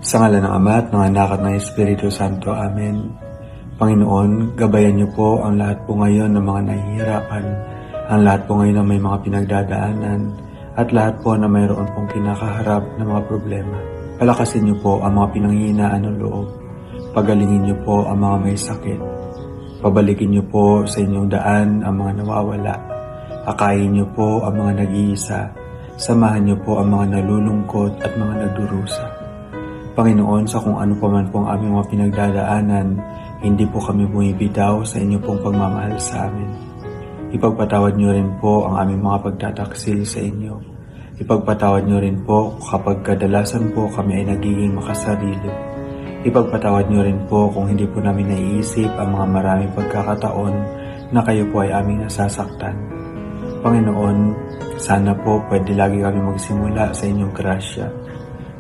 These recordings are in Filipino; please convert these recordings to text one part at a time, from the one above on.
Sa ngalan ng Ama at ng Anak at ng Espiritu Santo. Amen. Panginoon, gabayan niyo po ang lahat po ngayon ng mga nahihirapan, ang lahat po ngayon na may mga pinagdadaanan, at lahat po na mayroon pong kinakaharap na mga problema. Palakasin niyo po ang mga pinanghihinaan ng loob. Pagalingin niyo po ang mga may sakit. Pabalikin niyo po sa inyong daan ang mga nawawala. Akayin niyo po ang mga nag-iisa. Samahan niyo po ang mga nalulungkot at mga nagdurusa. Panginoon, sa kung ano pa man po ang aming mga pinagdadaanan, hindi po kami bumibitaw sa inyo pong pagmamahal sa amin. Ipagpatawad niyo rin po ang aming mga pagtataksil sa inyo. Ipagpatawad niyo rin po kapag kadalasan po kami ay nagiging makasarili. Ipagpatawad niyo rin po kung hindi po namin naiisip ang mga maraming pagkakataon na kayo po ay aming nasasaktan. Panginoon, sana po pwede lagi kami magsimula sa inyong grasya.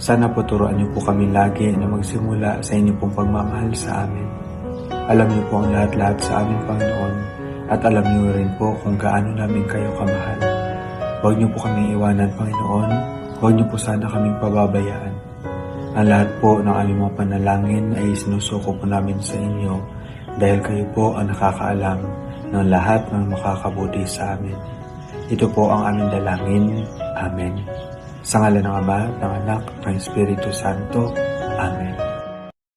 Sana po turuan niyo po kami lagi na magsimula sa inyong pong pagmamahal sa amin. Alam niyo po ang lahat-lahat sa amin, Panginoon, at alam niyo rin po kung gaano namin kayo kamahal. Huwag niyo po kaming iwanan, Panginoon. Huwag niyo po sana kaming pababayaan. Ang lahat po ng aming mga panalangin ay sinusuko po namin sa inyo dahil kayo po ang nakakaalam ng lahat ng makakabuti sa amin. Ito po ang aming dalangin. Amen. Sa ngalan ng Ama, ng Anak, ng Espiritu Santo. Amen.